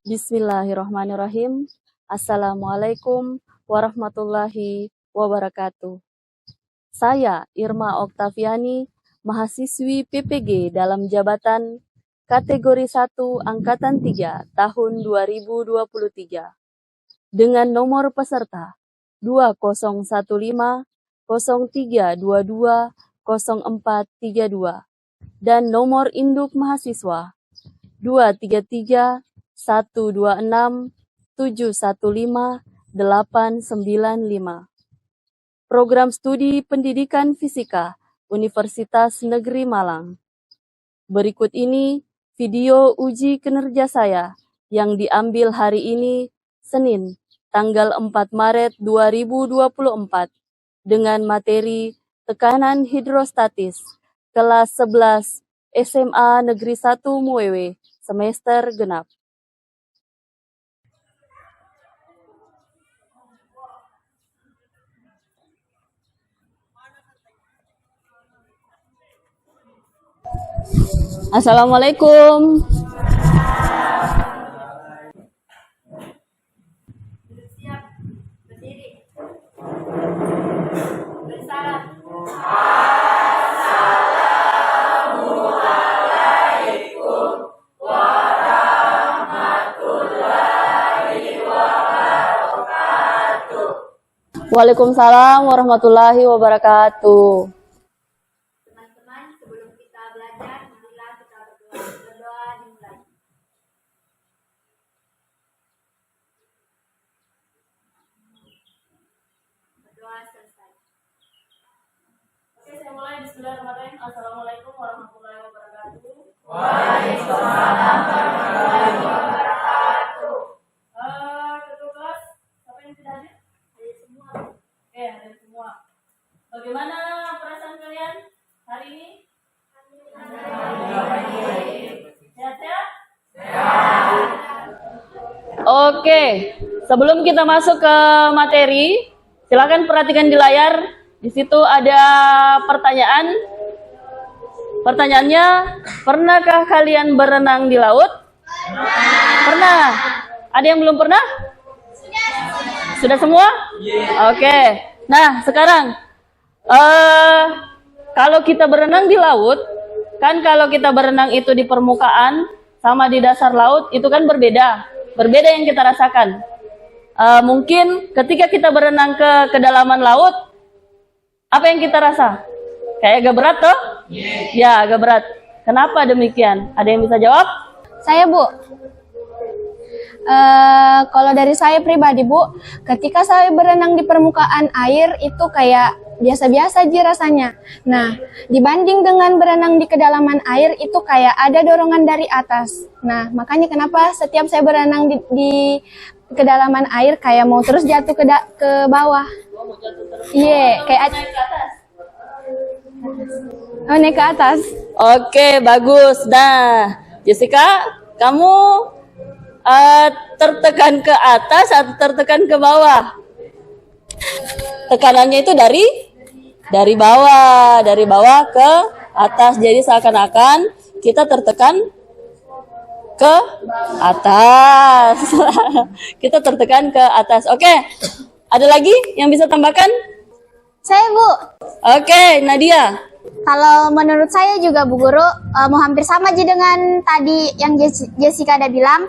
Bismillahirrahmanirrahim. Assalamualaikum warahmatullahi wabarakatuh. Saya Irma Oktaviani, mahasiswi PPG dalam jabatan kategori 1 Angkatan 3 tahun 2023 dengan nomor peserta 2015 0322 0432 dan nomor induk mahasiswa 233 126 715 895. Program Studi Pendidikan Fisika Universitas Negeri Malang. Berikut ini video uji kinerja saya yang diambil hari ini, Senin, tanggal 4 Maret 2024, dengan materi tekanan hidrostatis, kelas 11 SMA Negeri 1 Muewe, semester genap. Assalamualaikum. Siap, berdiri. Bersalam. Waalaikumsalam warahmatullahi wabarakatuh. Teman-teman, sebelum kita belajar, marilah kita berdoa. Berdoa dimulai. Berdoa selesai. Oke, saya mulai. Bismillahirrahmanirrahim. Assalamualaikum warahmatullahi wabarakatuh. Waalaikumsalam warahmatullahi wabarakatuh. Ketua kelas, siapa yang tidak hadir? Hadir semua. Oke, hadir semua. Bagaimana perasaan kalian hari ini? Sehat-sehat? Oke, sebelum kita masuk ke materi, silakan perhatikan di layar. Di situ ada pertanyaan. Pertanyaannya, pernahkah kalian berenang di laut? Pernah. Ada yang belum pernah? Sudah semua? Oke. Nah, sekarang kalau kita berenang di laut, kan kalau kita berenang itu di permukaan sama di dasar laut itu kan berbeda. Berbeda yang kita rasakan. Mungkin ketika kita berenang ke kedalaman laut, apa yang kita rasa? Kayak agak berat toh? Ya, agak berat. Kenapa demikian? Ada yang bisa jawab? Saya, Bu. Kalau dari saya pribadi, Bu, ketika saya berenang di permukaan air itu kayak biasa-biasa aja rasanya. Nah, dibanding dengan berenang di kedalaman air itu kayak ada dorongan dari atas. Nah, makanya kenapa setiap saya berenang di kedalaman air kayak mau terus jatuh ke bawah. Iya, kayak naik ke atas. naik ke atas. Oke, bagus. Nah, Jessica, kamu tertekan ke atas atau tertekan ke bawah? Tekanannya itu dari bawah ke atas. Jadi seakan-akan kita tertekan ke atas. Kita tertekan ke atas. Oke. Ada lagi yang bisa tambahkan? Saya, Bu. Oke, Nadia. Kalau menurut saya juga, Bu Guru, mau hampir sama aja dengan tadi yang Jessica ada bilang.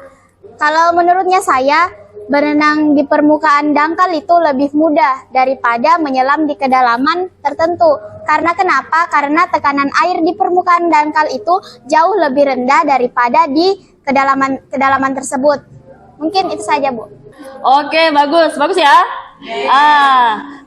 Kalau menurutnya saya, berenang di permukaan dangkal itu lebih mudah daripada menyelam di kedalaman tertentu. Karena kenapa? Karena tekanan air di permukaan dangkal itu jauh lebih rendah daripada di kedalaman tersebut. Mungkin itu saja, Bu. Oke, bagus ya.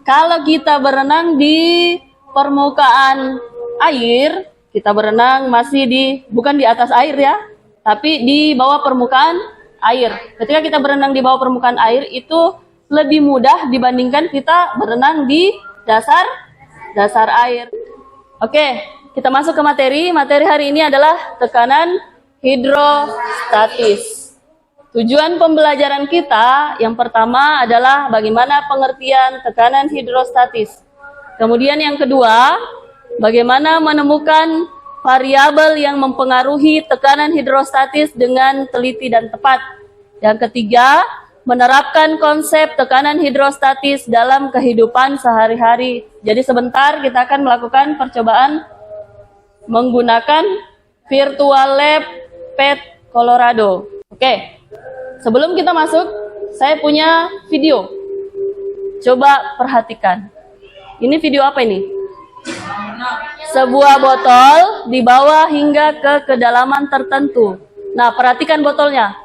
Kalau kita berenang di permukaan air, kita berenang masih bukan di atas air ya, tapi di bawah permukaan air. Ketika kita berenang di bawah permukaan air itu lebih mudah dibandingkan kita berenang di dasar air. Oke, kita masuk ke materi. Materi hari ini adalah tekanan hidrostatis. Tujuan pembelajaran kita yang pertama adalah bagaimana pengertian tekanan hidrostatis. Kemudian yang kedua, bagaimana menemukan variabel yang mempengaruhi tekanan hidrostatis dengan teliti dan tepat. Yang ketiga, menerapkan konsep tekanan hidrostatis dalam kehidupan sehari-hari. Jadi sebentar kita akan melakukan percobaan menggunakan virtual lab PET Colorado. Oke, sebelum kita masuk, saya punya video. Coba perhatikan. Ini video apa ini? Sebuah botol dibawa hingga ke kedalaman tertentu. Nah, perhatikan botolnya.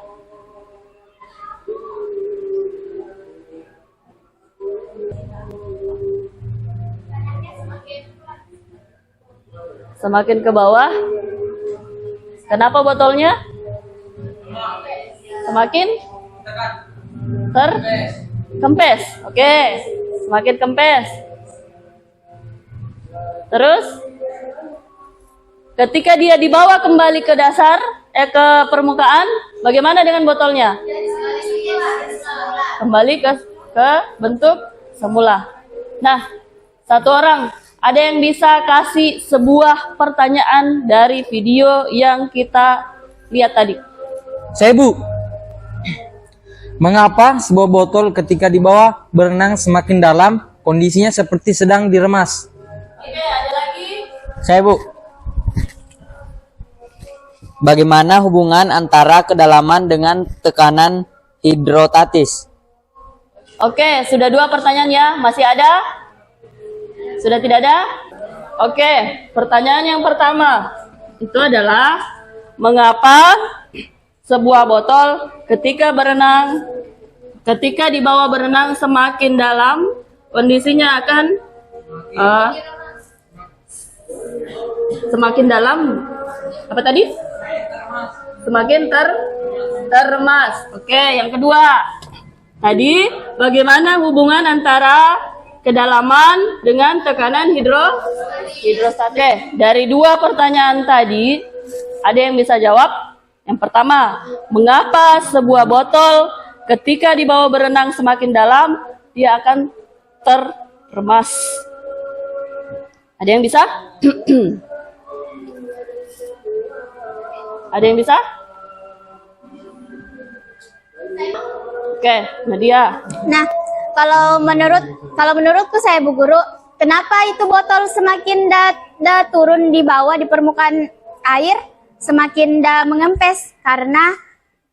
Semakin ke bawah. Kenapa botolnya? Semakin terkempes. Oke, semakin kempes. Terus, ketika dia dibawa kembali ke dasar, ke permukaan, bagaimana dengan botolnya? Kembali ke bentuk semula. Nah, satu orang, ada yang bisa kasih sebuah pertanyaan dari video yang kita lihat tadi? Saya, Bu. Mengapa sebuah botol ketika di bawah berenang semakin dalam, kondisinya seperti sedang diremas? Oke, ada lagi? Saya, Bu. Bagaimana hubungan antara kedalaman dengan tekanan hidrostatis? Oke, sudah 2 pertanyaan ya. Masih ada? Sudah tidak ada? Oke, pertanyaan yang pertama itu adalah mengapa sebuah botol ketika dibawa berenang semakin dalam, kondisinya akan semakin dalam, apa tadi? Semakin terremas. Oke, yang kedua. Tadi bagaimana hubungan antara kedalaman dengan tekanan hidrostatis? Oke, dari 2 pertanyaan tadi, ada yang bisa jawab? Yang pertama, mengapa sebuah botol ketika dibawa berenang semakin dalam, dia akan terremas? Ada yang bisa? Ada yang bisa? Oke, Nadia. Nah, kalau menurutku saya Bu Guru, kenapa itu botol semakin turun di bawah di permukaan air semakin mengempes? Karena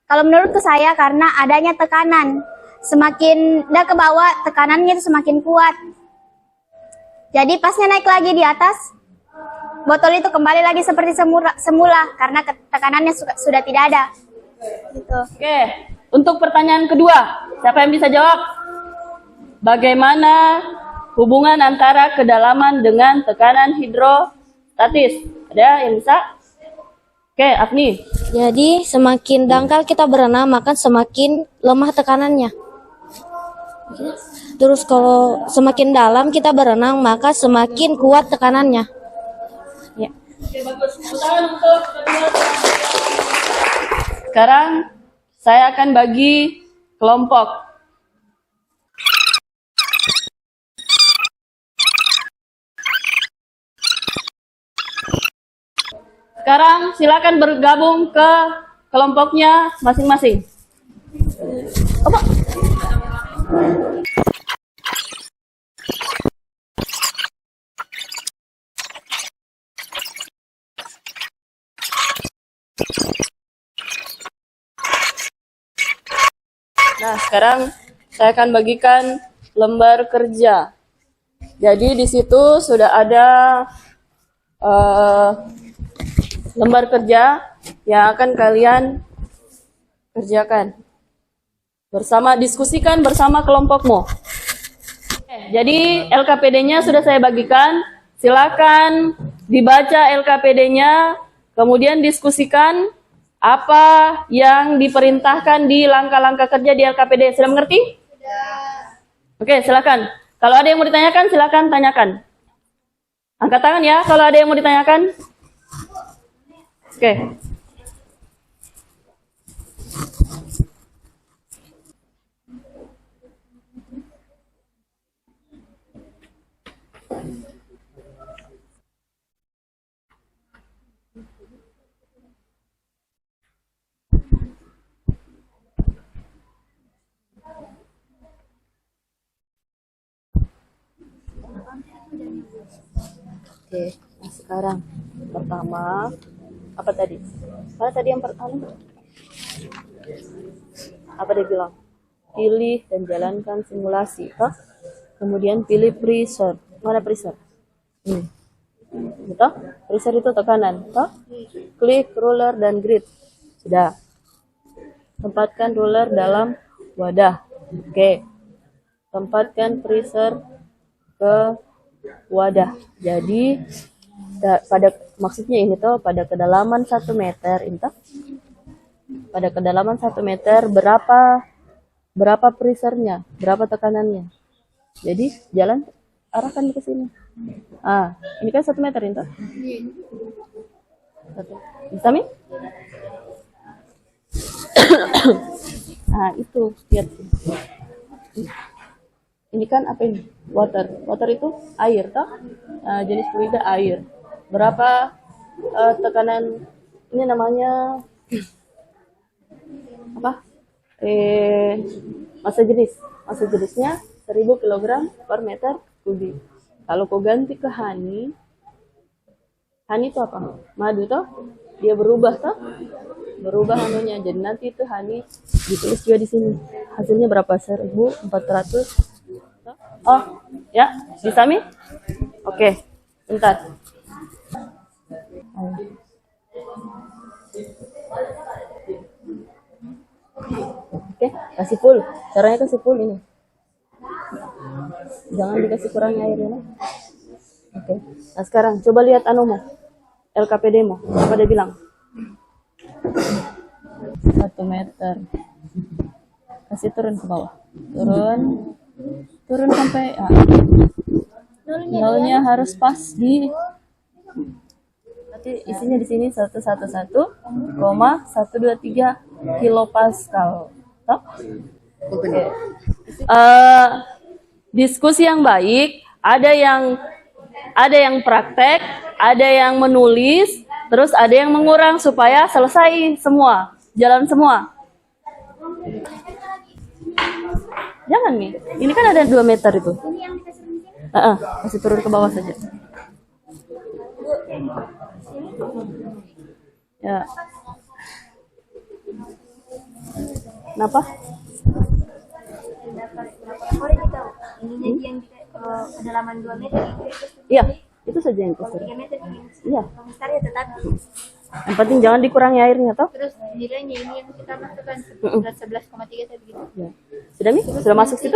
kalau menurutku saya karena adanya tekanan. Semakin ke bawah tekanannya itu semakin kuat. Jadi pasnya naik lagi di atas, botol itu kembali lagi seperti semula karena tekanannya sudah tidak ada. Gitu. Oke, untuk pertanyaan kedua, siapa yang bisa jawab? Bagaimana hubungan antara kedalaman dengan tekanan hidrostatis? Ada yang bisa? Oke, Afni. Jadi semakin dangkal kita berenang maka semakin lemah tekanannya. Terus kalau semakin dalam kita berenang maka semakin kuat tekanannya. Ya. Oke, bagus. Tangan untuk kedua. Sekarang saya akan bagi kelompok. Sekarang silakan bergabung ke kelompoknya masing-masing. Apa? Nah, sekarang saya akan bagikan lembar kerja. Jadi di situ sudah ada lembar kerja yang akan kalian kerjakan diskusikan bersama kelompokmu. Jadi LKPD-nya sudah saya bagikan. Silakan dibaca LKPD-nya, kemudian diskusikan apa yang diperintahkan di langkah-langkah kerja di LKPD. Sudah mengerti? Sudah. Oke, silakan. Kalau ada yang mau ditanyakan, silakan tanyakan. Angkat tangan ya kalau ada yang mau ditanyakan. Oke. Oke, nah sekarang pertama apa tadi? Mana tadi yang pertama? Apa dia bilang? Pilih dan jalankan simulasi, toh? Kemudian pilih pressure. Mana pressure? Ini. Betul? Pressure itu tekanan, toh? Klik roller dan grid. Sudah. Tempatkan roller dalam wadah. Oke. Tempatkan pressure ke wadah. Jadi pada maksudnya ini tuh pada kedalaman 1 meter ini tuh. Pada kedalaman 1 meter berapa pressure-nya, berapa tekanannya. Jadi jalan arahkan ke sini. Ah, ini kan 1 meter ini tuh. Bisa Mi? Nah, itu lihat. Ini kan apa ini? Water. Water itu air, toh? Jenis fluida air. Berapa tekanan? Ini namanya apa? Massa jenis. Massa jenisnya 1000 kg per meter kubik. Kalau kau ganti ke honey itu apa? Madu, toh? Dia berubah, toh? Berubah anunya. Jadi nanti itu honey ditulis juga di sini. Hasilnya berapa? 1400. Oh, ya, bisa Mi? Oke, bentar. Oke, kasih full. Caranya kasih full ini. Jangan dikasih kurangnya airnya. Oke. Nah sekarang coba lihat anumu, LKPD-mu. Apa dia bilang? 1 meter. Kasih turun ke bawah. Turun sampai nolnya harus pas di. Nanti isinya di sini 111,123 kilopascal. Toh? Oke. Diskusi yang baik, ada yang praktek, ada yang menulis, terus ada yang mengurang supaya selesai semua, jalan semua. Jangan nih, ini kan ada 2 meter itu. Kasih turun ke bawah saja. Ya. Kenapa? Ini yang kedalaman 2 meter. Iya, itu saja yang kusur. 3 meter. Iya. Besarnya tetap. Yang penting jangan dikurangi airnya, toh? Terus nilainya ini yang kita masukkan 11,3 tadi gitu. Ya. Sudah Mi? Sudah masuk situ?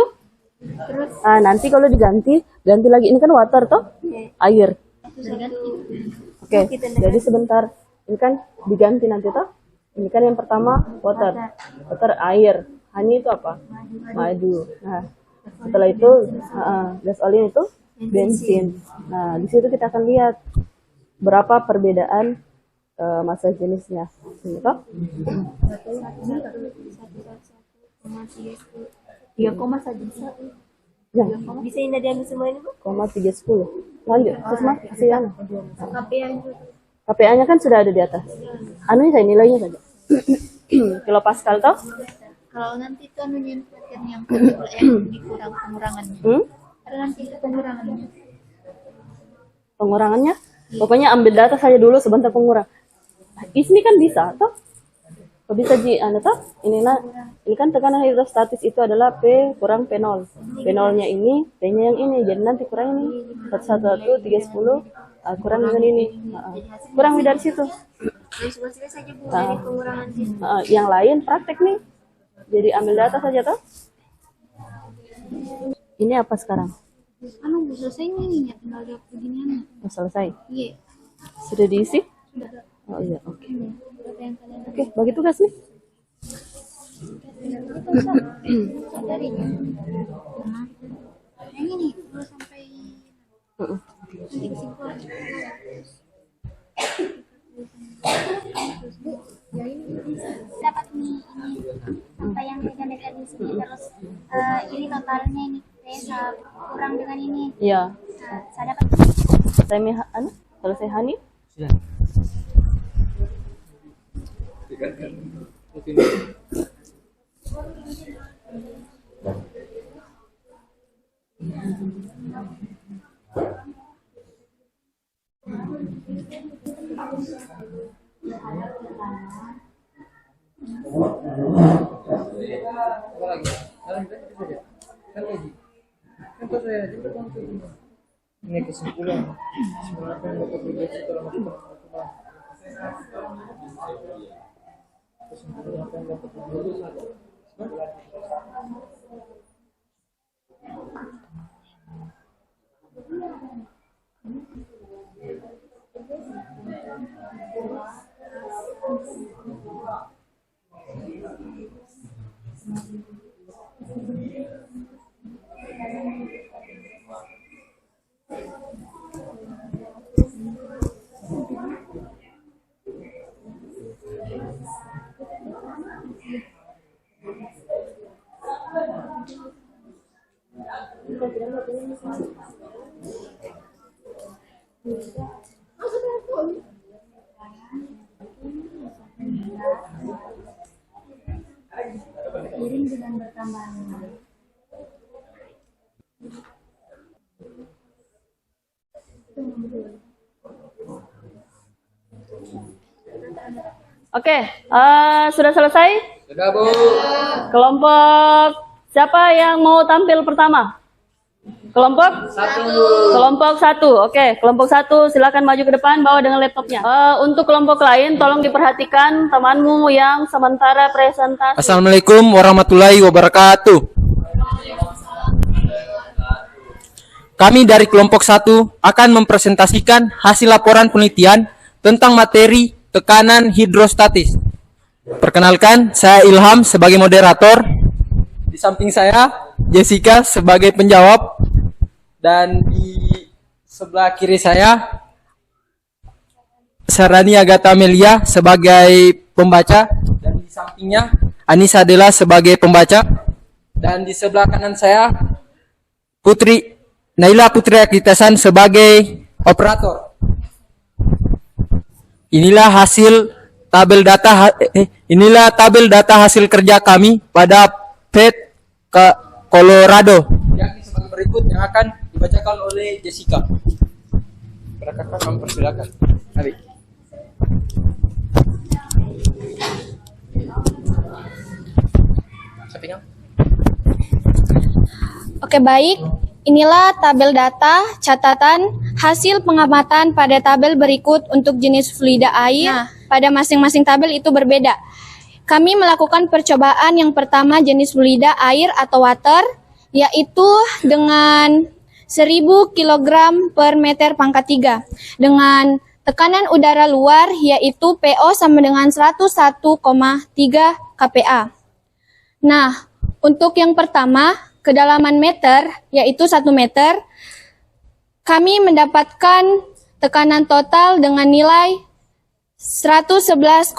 Terus Nanti kalau ganti lagi. Ini kan water, toh? Air. Oke, jadi sebentar. Ini kan diganti nanti, toh? Ini kan yang pertama water air. Honey itu apa? Madu. Nah, setelah itu gasolin itu bensin. Nah, di situ kita akan lihat berapa perbedaan massa jenisnya. Ini toh? 3, saja. Ya, Bisa ini diambil semua ini, Bu? 310. Lanjut, terus Mas, kasih yang KPA KPA-nya kan sudah ada di atas. Anunya saya nilainya saja. Kilopascal toh? kalau nanti itu anunya yang dikurang pengurangannya. Ada nanti itu pengurangannya. Pengurangannya? Pokoknya ambil data saja dulu sebentar pengurang. Ini kan bisa toh? Kok bisa toh? Ini kan tekanan hidrostatis itu adalah P kurang P0. P0-nya ini, P-nya yang ini. Jadi nanti kurang ini 111, 310 kurang dengan ini. Kurang dari situ. Saja Bu dari pengurangan sini. Yang lain praktek nih. Jadi ambil data saja toh? Ini apa sekarang? Bu selesai nih, tinggal lihat beginian. Selesai. Iya. Sudah diisi? Oh iya, oke. Oke, bagi tugas nih. Yang ini 10 sampai dapat ini apa yang dekat di sini terus ini totalnya ini saya kurang dengan ini. Iya. Saya dapat Selesai Hani? Sudah. Ini kesimpulan. Sebenarnya yang dapat dideteksi dalam kesimpulan apa yang dapat dideteksi. Piring dengan bertambahan nilai. Oke, sudah selesai? Sudah, Bu. Kelompok siapa yang mau tampil pertama? Kelompok? Kelompok 1. Oke, kelompok 1 silakan maju ke depan bawa dengan laptopnya. Untuk kelompok lain tolong diperhatikan temanmu yang sementara presentasi. Assalamualaikum warahmatullahi wabarakatuh. Kami dari kelompok 1 akan mempresentasikan hasil laporan penelitian tentang materi tekanan hidrostatis. Perkenalkan, saya Ilham sebagai moderator. Di samping saya, Jessica sebagai penjawab. Dan di sebelah kiri saya, Sarani Agatha Amelia sebagai pembaca. Dan di sampingnya, Anissa Adela sebagai pembaca. Dan di sebelah kanan saya, Naila Putri Akitasan sebagai operator. Inilah tabel data hasil kerja kami pada PET Colorado. Yang sebagai berikut yang akan dibacakan oleh Jessica. Kakak kami persilakan. Mari. Oke, baik. Inilah tabel data catatan hasil pengamatan pada tabel berikut untuk jenis fluida air. Pada masing-masing tabel itu berbeda. Kami melakukan percobaan yang pertama jenis fluida air atau water, yaitu dengan 1000 kg per meter pangkat 3 dengan tekanan udara luar yaitu PO sama dengan 101,3 kPa. Nah, untuk yang pertama, kedalaman meter yaitu 1 meter, kami mendapatkan tekanan total dengan nilai 111,191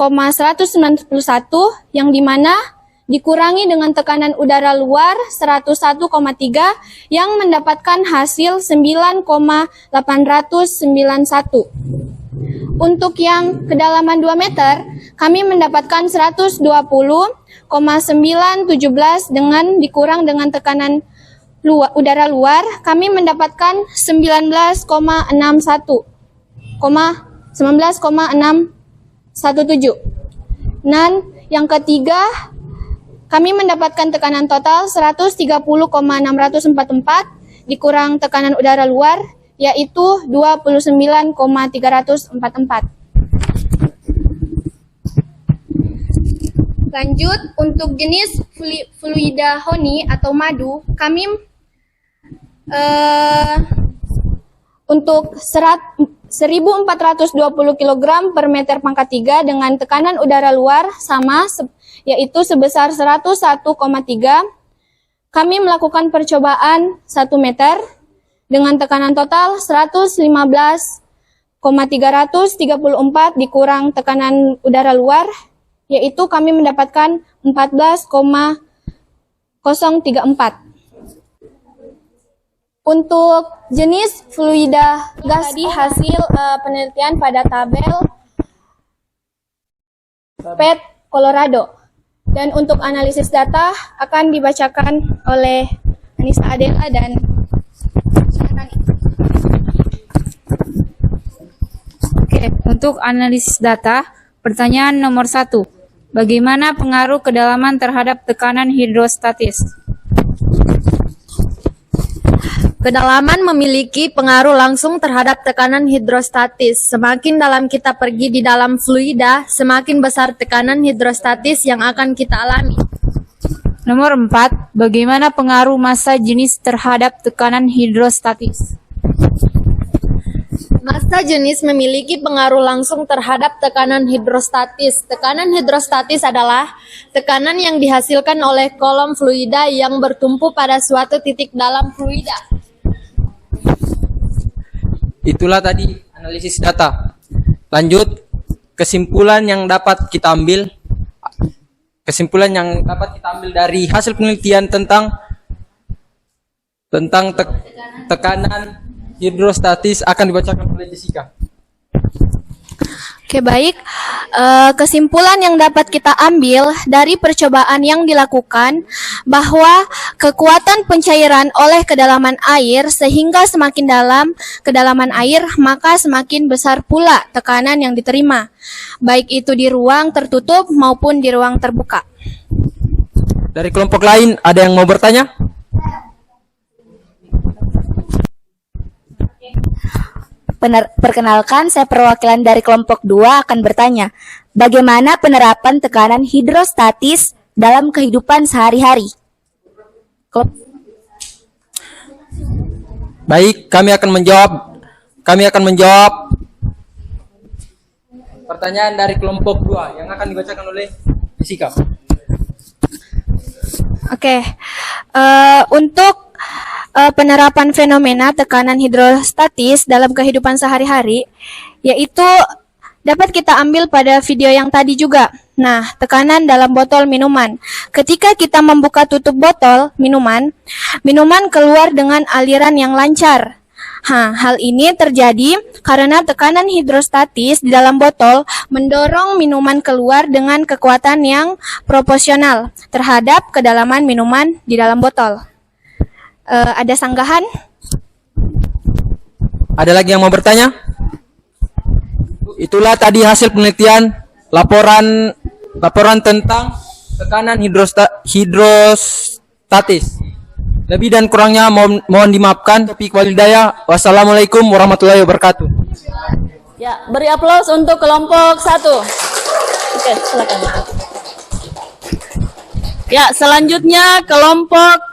yang dimana dikurangi dengan tekanan udara luar 101,3 yang mendapatkan hasil 9,891. Untuk yang kedalaman 2 meter, kami mendapatkan 120,917 dengan dikurang dengan tekanan udara luar, kami mendapatkan 19,617. Dan yang ketiga, kami mendapatkan tekanan total 130,644 dikurang tekanan udara luar, yaitu 29,344. Lanjut, untuk jenis fluida honey atau madu, kami untuk 1420 kg per meter pangkat 3 dengan tekanan udara luar sama, yaitu sebesar 101,3. Kami melakukan percobaan 1 meter dengan tekanan total 115,334 dikurang tekanan udara luar, yaitu kami mendapatkan 14,034. Untuk jenis fluida gas tadi hasil penelitian pada tabel PET Colorado. Dan untuk analisis data akan dibacakan oleh Anissa Adela dan Oke, untuk analisis data Pertanyaan nomor 1. Bagaimana pengaruh kedalaman terhadap tekanan hidrostatis? Kedalaman memiliki pengaruh langsung terhadap tekanan hidrostatis. Semakin dalam kita pergi di dalam fluida, semakin besar tekanan hidrostatis yang akan kita alami. Nomor 4. Bagaimana pengaruh massa jenis terhadap tekanan hidrostatis? Massa jenis memiliki pengaruh langsung terhadap tekanan hidrostatis. Tekanan hidrostatis adalah tekanan yang dihasilkan oleh kolom fluida yang bertumpu pada suatu titik dalam fluida. Itulah tadi analisis data. Lanjut, kesimpulan yang dapat kita ambil dari hasil penelitian tentang tekanan hidrostatis akan dibacakan oleh Jessica. Oke, baik. Kesimpulan yang dapat kita ambil dari percobaan yang dilakukan bahwa kekuatan pencairan oleh kedalaman air sehingga semakin dalam kedalaman air maka semakin besar pula tekanan yang diterima, baik itu di ruang tertutup maupun di ruang terbuka. Dari kelompok lain ada yang mau bertanya? Perkenalkan, saya perwakilan dari kelompok 2 akan bertanya, bagaimana penerapan tekanan hidrostatis dalam kehidupan sehari-hari? Baik, kami akan menjawab pertanyaan dari kelompok 2 yang akan dibacakan oleh Jessica. Oke, untuk penerapan fenomena tekanan hidrostatis dalam kehidupan sehari-hari, yaitu dapat kita ambil pada video yang tadi juga. Nah, tekanan dalam botol minuman. Ketika kita membuka tutup botol minuman keluar dengan aliran yang lancar. Hal ini terjadi karena tekanan hidrostatis di dalam botol mendorong minuman keluar dengan kekuatan yang proporsional terhadap kedalaman minuman di dalam botol. Ada sanggahan? Ada lagi yang mau bertanya? Itulah tadi hasil penelitian laporan tentang tekanan hidrostatis. Lebih dan kurangnya mohon dimaafkan. Taufiq walhidayah. Wassalamualaikum warahmatullahi wabarakatuh. Ya, beri aplaus untuk kelompok 1. Oke, silakan. Ya, selanjutnya kelompok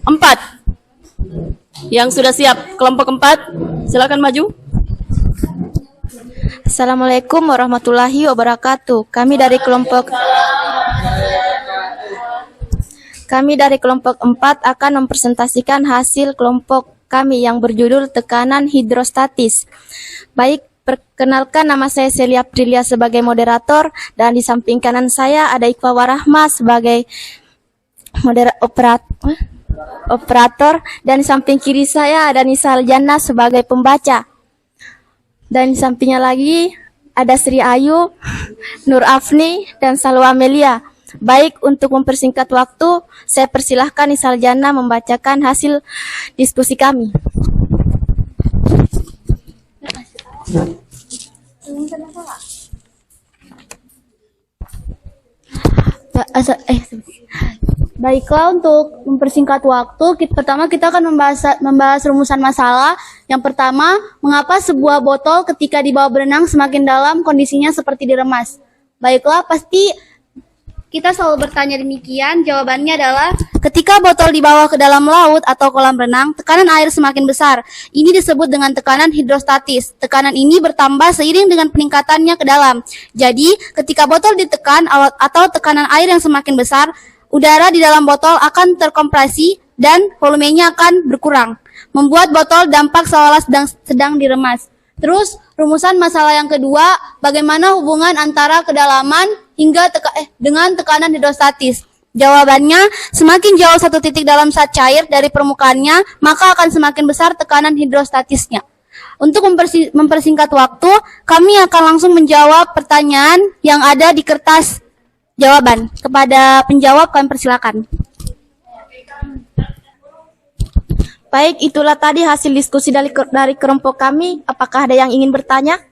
4. Yang sudah siap, kelompok 4, silakan maju. Assalamualaikum warahmatullahi wabarakatuh. Kami dari kelompok 4 akan mempresentasikan hasil kelompok kami yang berjudul tekanan hidrostatis. Baik, perkenalkan, nama saya Celia Aprilia sebagai moderator dan di samping kanan saya ada Iqfa Warahma sebagai operator dan di samping kiri saya ada Nisa Aljana sebagai pembaca. Dan di sampingnya lagi ada Sri Ayu, Nur Afni, dan Salwa Amelia. Baik, untuk mempersingkat waktu, saya persilahkan Nisa Aljana membacakan hasil diskusi kami. Baiklah, untuk mempersingkat waktu, pertama kita akan membahas rumusan masalah. Yang pertama, mengapa sebuah botol ketika dibawa berenang semakin dalam kondisinya seperti diremas? Baiklah, pasti kita selalu bertanya demikian. Jawabannya adalah ketika botol dibawa ke dalam laut atau kolam renang, tekanan air semakin besar. Ini disebut dengan tekanan hidrostatis. Tekanan ini bertambah seiring dengan peningkatannya ke dalam. Jadi, ketika botol ditekan atau tekanan air yang semakin besar, udara di dalam botol akan terkompresi dan volumenya akan berkurang, membuat botol dampak seolah sedang diremas. Terus, rumusan masalah yang kedua, bagaimana hubungan antara kedalaman hingga dengan tekanan hidrostatis? Jawabannya, semakin jauh satu titik dalam zat cair dari permukaannya, maka akan semakin besar tekanan hidrostatisnya. Untuk mempersingkat waktu, kami akan langsung menjawab pertanyaan yang ada di kertas jawaban. Kepada penjawab kami persilakan. Baik, itulah tadi hasil diskusi dari kelompok kami. Apakah ada yang ingin bertanya?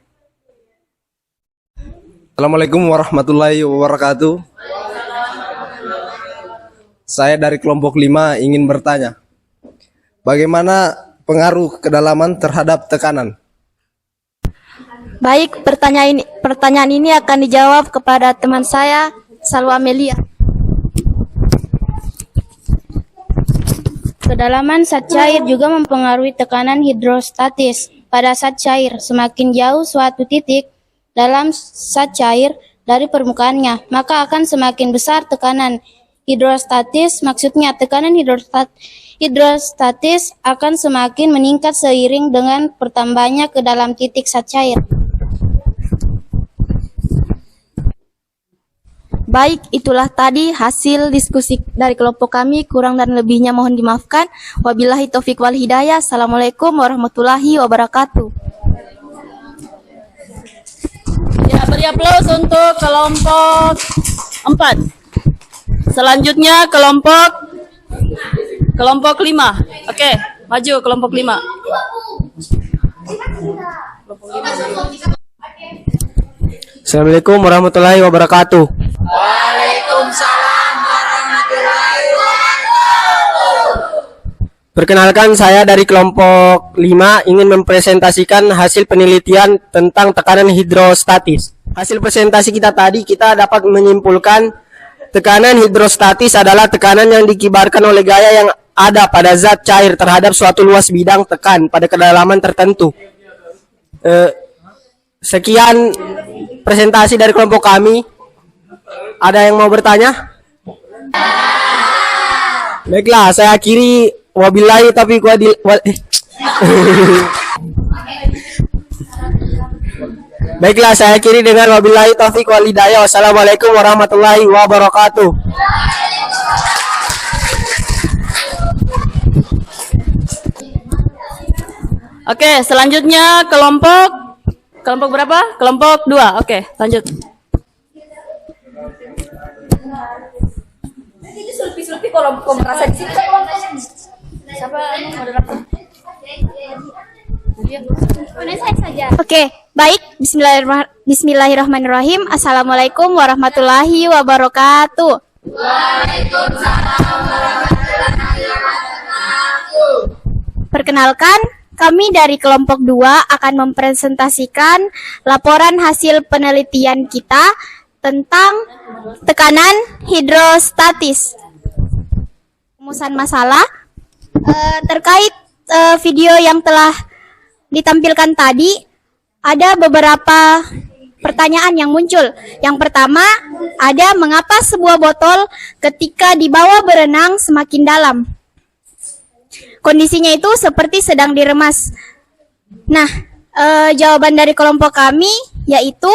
Assalamualaikum warahmatullahi wabarakatuh. Saya dari kelompok 5 ingin bertanya, bagaimana pengaruh kedalaman terhadap tekanan? Baik, pertanyaan ini akan dijawab kepada teman saya, Salwa Amelia. Kedalaman zat cair juga mempengaruhi tekanan hidrostatis. Pada zat cair, semakin jauh suatu titik dalam zat cair dari permukaannya, maka akan semakin besar tekanan hidrostatis. Maksudnya, tekanan hidrostatis akan semakin meningkat seiring dengan bertambahnya ke dalam titik zat cair. Baik, itulah tadi hasil diskusi dari kelompok kami. Kurang dan lebihnya mohon dimaafkan. Wabillahi taufik wal hidayah. Assalamualaikum warahmatullahi wabarakatuh. Ya, beri aplaus untuk kelompok 4. Selanjutnya kelompok 5. Oke, maju kelompok 5. Assalamualaikum warahmatullahi wabarakatuh. Perkenalkan, saya dari kelompok 5 ingin mempresentasikan hasil penelitian tentang tekanan hidrostatis. Hasil presentasi kita tadi, kita dapat menyimpulkan tekanan hidrostatis adalah tekanan yang dikibarkan oleh gaya yang ada pada zat cair terhadap suatu luas bidang tekan pada kedalaman tertentu. Sekian presentasi dari kelompok kami. Ada yang mau bertanya? Baiklah, saya akhiri. Wabillahi taufiq Baiklah, saya akhiri dengan wabillahi taufiq wal hidayah. Wassalamualaikum warahmatullahi wabarakatuh. Oke, selanjutnya kelompok berapa? Kelompok 2. Oke, lanjut. Oke, baik. Bismillahirrahmanirrahim. Assalamualaikum warahmatullahi wabarakatuh. Perkenalkan, kami dari kelompok 2 akan mempresentasikan laporan hasil penelitian kita tentang tekanan hidrostatis. Rumusan masalah terkait video yang telah ditampilkan tadi, ada beberapa pertanyaan yang muncul. Yang pertama, ada mengapa sebuah botol ketika dibawa berenang semakin dalam? Kondisinya itu seperti sedang diremas. Nah, jawaban dari kelompok kami yaitu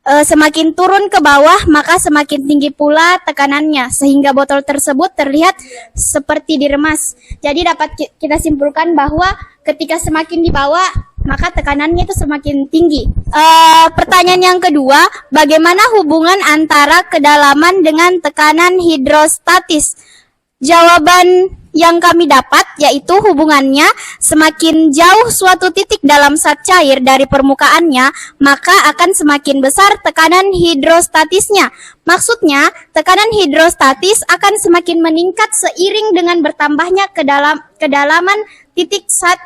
semakin turun ke bawah maka semakin tinggi pula tekanannya sehingga botol tersebut terlihat seperti diremas. Jadi dapat kita simpulkan bahwa ketika semakin di bawah maka tekanannya itu semakin tinggi. Pertanyaan yang kedua, bagaimana hubungan antara kedalaman dengan tekanan hidrostatis? Jawaban yang kami dapat yaitu hubungannya semakin jauh suatu titik dalam zat cair dari permukaannya, maka akan semakin besar tekanan hidrostatisnya. Maksudnya, tekanan hidrostatis akan semakin meningkat seiring dengan bertambahnya kedalaman titik zat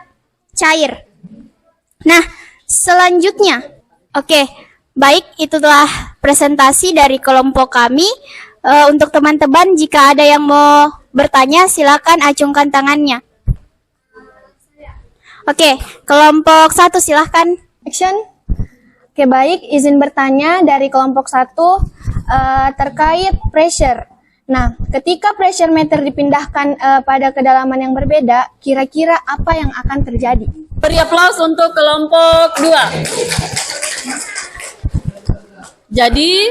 cair. Nah, selanjutnya, oke, baik, itulah presentasi dari kelompok kami. Untuk teman-teman, jika ada yang mau bertanya, silakan acungkan tangannya. Oke, kelompok 1 silahkan. Action. Oke, baik, izin bertanya dari kelompok 1 terkait pressure. Nah, ketika pressure meter dipindahkan pada kedalaman yang berbeda, kira-kira apa yang akan terjadi? Beri aplaus untuk kelompok 2. Jadi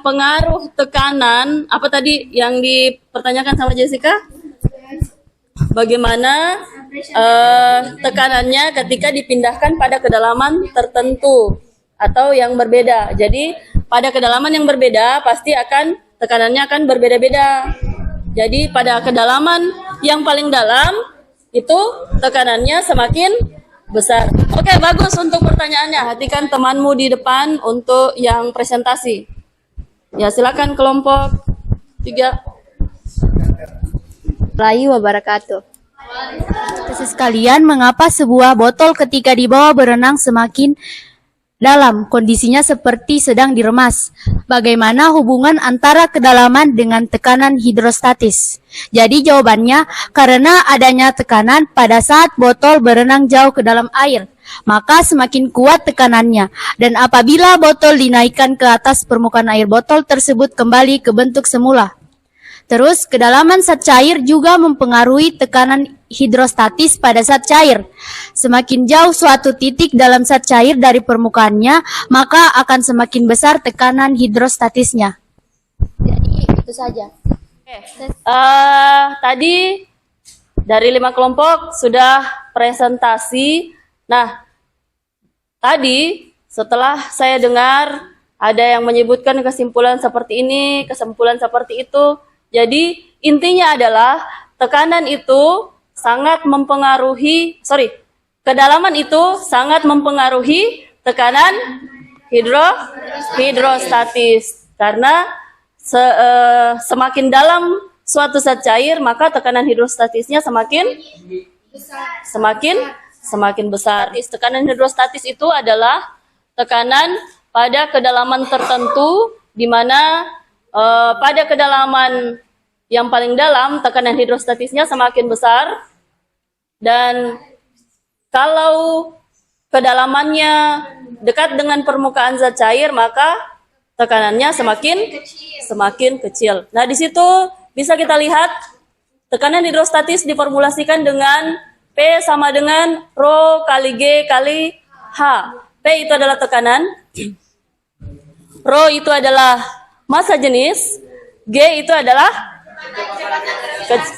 pengaruh tekanan apa tadi yang dipertanyakan sama Jessica? Bagaimana tekanannya ketika dipindahkan pada kedalaman tertentu atau yang berbeda. Jadi pada kedalaman yang berbeda pasti akan tekanannya akan berbeda-beda. Jadi pada kedalaman yang paling dalam itu tekanannya semakin besar. Oke, bagus untuk pertanyaannya. Perhatikan temanmu di depan untuk yang presentasi. Ya, silakan kelompok 3. Warahmatullahi wabarakatuh. Sekalian, mengapa sebuah botol ketika dibawa berenang semakin dalam, kondisinya seperti sedang diremas? Bagaimana hubungan antara kedalaman dengan tekanan hidrostatis? Jadi jawabannya, karena adanya tekanan pada saat botol berenang jauh ke dalam air, maka semakin kuat tekanannya. Dan apabila botol dinaikkan ke atas permukaan air, botol tersebut kembali ke bentuk semula. Terus, kedalaman zat cair juga mempengaruhi tekanan hidrostatis pada zat cair. Semakin jauh suatu titik dalam zat cair dari permukaannya, maka akan semakin besar tekanan hidrostatisnya. Jadi, itu saja. Tadi dari 5 kelompok sudah presentasi. Nah, tadi setelah saya dengar ada yang menyebutkan kesimpulan seperti ini, kesimpulan seperti itu. Jadi intinya adalah tekanan itu sangat mempengaruhi, kedalaman itu sangat mempengaruhi tekanan hidrostatis. Karena semakin dalam suatu zat cair, maka tekanan hidrostatisnya semakin besar. Tekanan hidrostatis itu adalah tekanan pada kedalaman tertentu, di mana pada kedalaman yang paling dalam tekanan hidrostatisnya semakin besar, dan kalau kedalamannya dekat dengan permukaan zat cair, maka tekanannya semakin kecil. Nah, di situ bisa kita lihat tekanan hidrostatis diformulasikan dengan P sama dengan Rho kali G kali H. P itu adalah tekanan, Rho itu adalah massa jenis, G itu adalah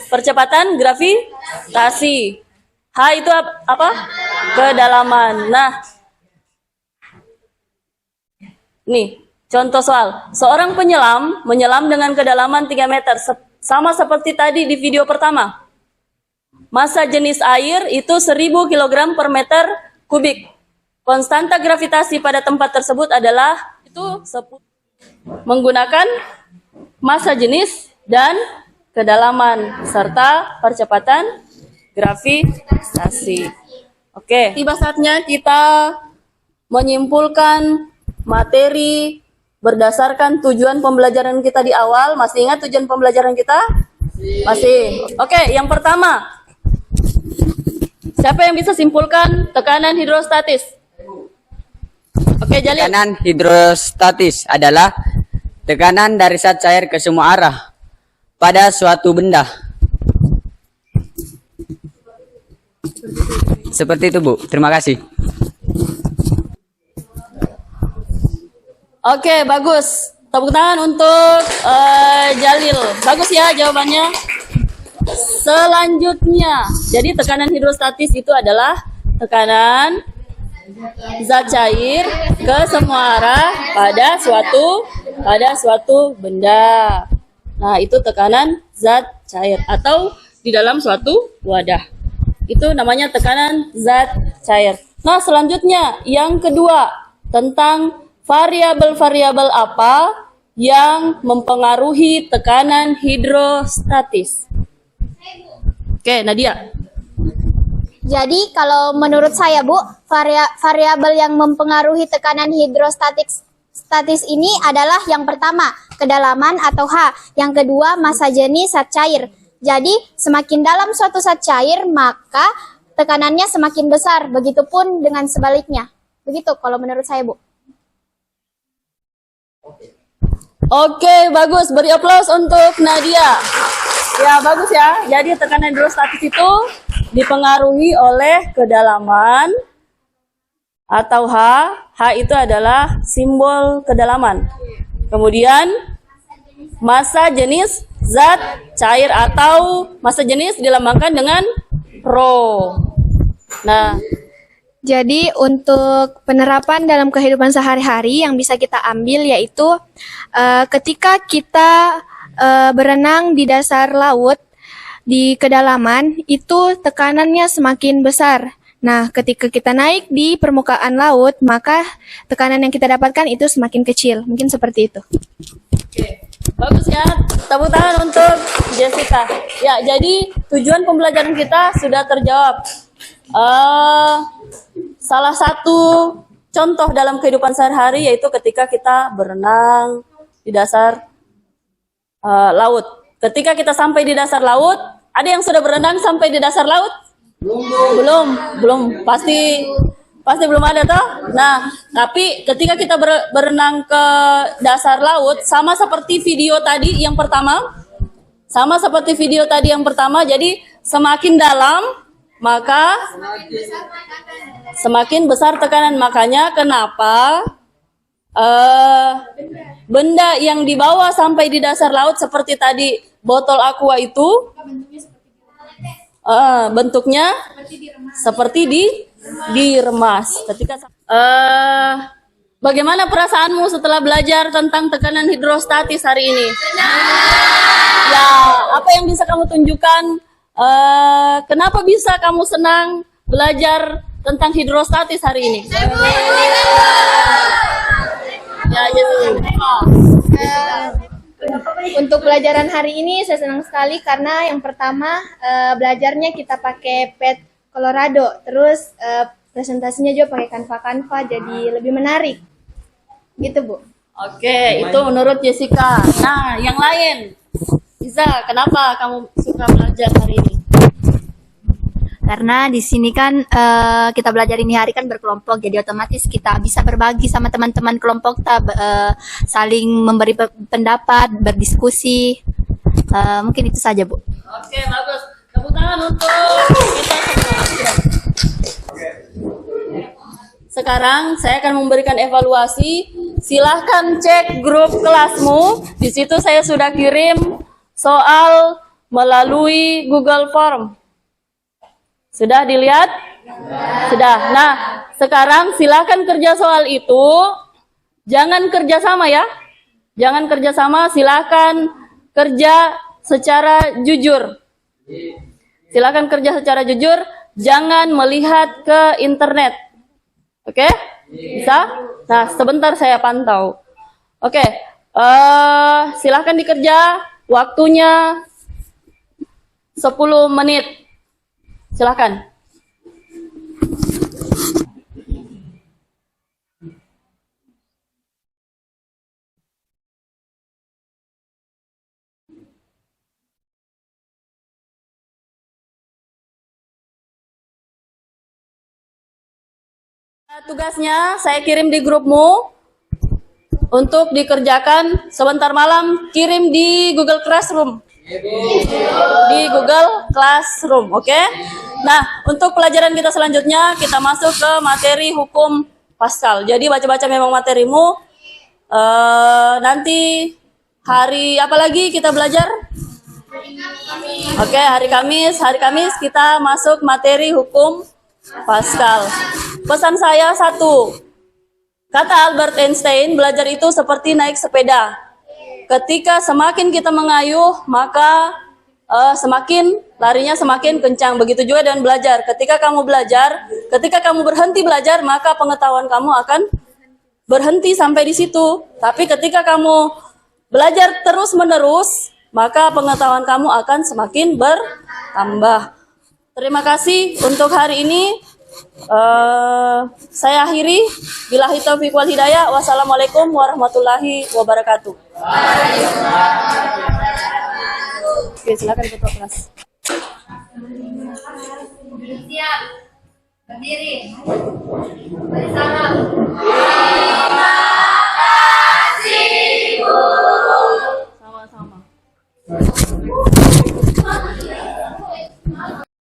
percepatan gravitasi, H itu apa? Kedalaman. Nah, nih contoh soal. Seorang penyelam menyelam dengan kedalaman 3 meter, sama seperti tadi di video pertama. Massa jenis air itu 1000 kg per meter kubik. Konstanta gravitasi pada tempat tersebut adalah itu 10. Menggunakan massa jenis dan kedalaman serta percepatan gravitasi. Oke, tiba saatnya kita menyimpulkan materi berdasarkan tujuan pembelajaran kita di awal. Masih ingat tujuan pembelajaran kita? Masih. Oke, yang pertama. Siapa yang bisa simpulkan tekanan hidrostatis? Oke, Jalil. Tekanan hidrostatis adalah tekanan dari zat cair ke semua arah pada suatu benda. Seperti itu, Bu. Terima kasih. Oke, bagus. Tepuk tangan untuk Jalil. Bagus ya jawabannya. Selanjutnya, jadi tekanan hidrostatis itu adalah tekanan zat cair ke semua arah pada suatu benda. Nah, itu tekanan zat cair atau di dalam suatu wadah. Itu namanya tekanan zat cair. Nah, selanjutnya yang kedua, tentang variabel-variabel apa yang mempengaruhi tekanan hidrostatis. Oke, Nadia. Jadi kalau menurut saya, Bu, variabel yang mempengaruhi tekanan hidrostatis ini adalah yang pertama, kedalaman atau H. Yang kedua, massa jenis zat cair. Jadi semakin dalam suatu zat cair, maka tekanannya semakin besar. Begitupun dengan sebaliknya. Begitu kalau menurut saya, Bu. Oke, bagus. Beri aplaus untuk Nadia. Ya, bagus ya. Jadi tekanan hidrostatis itu dipengaruhi oleh kedalaman atau H. H itu adalah simbol kedalaman. Kemudian massa jenis zat cair atau massa jenis dilambangkan dengan Rho. Nah, jadi untuk penerapan dalam kehidupan sehari-hari yang bisa kita ambil yaitu ketika kita berenang di dasar laut di kedalaman itu tekanannya semakin besar Nah, ketika kita naik di permukaan laut, maka tekanan yang kita dapatkan itu semakin kecil. Mungkin seperti itu. Oke, bagus ya. Tepuk tangan untuk Jessica. Ya, jadi tujuan pembelajaran kita sudah terjawab. Salah satu contoh dalam kehidupan sehari-hari yaitu ketika kita berenang di dasar laut. Ketika kita sampai di dasar laut, ada yang sudah berenang sampai di dasar laut? Belum. Pasti belum ada toh. Nah, tapi ketika kita berenang ke dasar laut, sama seperti video tadi yang pertama, jadi semakin dalam maka semakin besar tekanan. Makanya kenapa benda yang dibawa sampai di dasar laut seperti tadi botol aqua itu bentuknya seperti diremas. Ketika bagaimana perasaanmu setelah belajar tentang tekanan hidrostatis hari ini? Ya, apa yang bisa kamu tunjukkan? Kenapa bisa kamu senang belajar tentang hidrostatis hari ini? Ya, Untuk pelajaran hari ini saya senang sekali karena yang pertama belajarnya kita pakai pet Colorado, terus presentasinya juga pakai Canva, jadi lebih menarik. Gitu, Bu. Oke, itu menurut Jessica. Nah, yang lain. Iza, kenapa kamu suka belajar hari ini? Karena di sini kan kita belajar ini hari kan berkelompok, jadi otomatis kita bisa berbagi sama teman-teman kelompok kita, saling memberi pendapat, berdiskusi. Mungkin itu saja, Bu. Oke, bagus. Tepuk tangan untuk kita semua. Sekarang saya akan memberikan evaluasi. Silahkan cek grup kelasmu. Di situ saya sudah kirim soal melalui Google Form. Sudah dilihat? Sudah. Nah, sekarang silakan kerja soal itu. Jangan kerja sama ya. Jangan kerja sama, silakan kerja secara jujur. Silakan kerja secara jujur, jangan melihat ke internet. Oke? Bisa? Nah, sebentar saya pantau. Oke. Silakan dikerja. Waktunya 10 menit. Silakan. Tugasnya saya kirim di grupmu untuk dikerjakan sebentar malam, kirim di Google Classroom. Di Google Classroom, oke? Nah, untuk pelajaran kita selanjutnya, kita masuk ke materi hukum Pascal. Jadi baca-baca memang materimu. Nanti hari apa lagi kita belajar? Oke, hari Kamis. Hari Kamis kita masuk materi hukum Pascal. Pesan saya satu. Kata Albert Einstein, belajar itu seperti naik sepeda. Ketika semakin kita mengayuh, maka semakin larinya semakin kencang. Begitu juga dengan belajar. Ketika kamu berhenti belajar, maka pengetahuan kamu akan berhenti sampai di situ. Tapi ketika kamu belajar terus-menerus, maka pengetahuan kamu akan semakin bertambah. Terima kasih untuk hari ini. Saya akhiri. Billahi taufiq wal hidayah. Wassalamualaikum warahmatullahi wabarakatuh. Oke, silakan ketua kelas. Siap. Berdiri. Barisan.